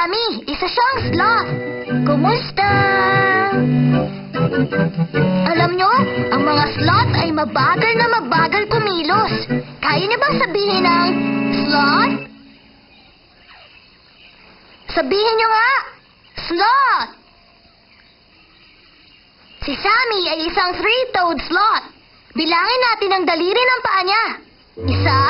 Sammy. Isa siyang sloth. Kumusta? Alam nyo, ang mga sloth ay mabagal na mabagal kumilos. Kaya niyo bang sabihin ang sloth? Sabihin niyo nga, sloth! Si Sammy ay isang three-toed sloth. Bilangin natin ang daliri ng paa niya. Isa,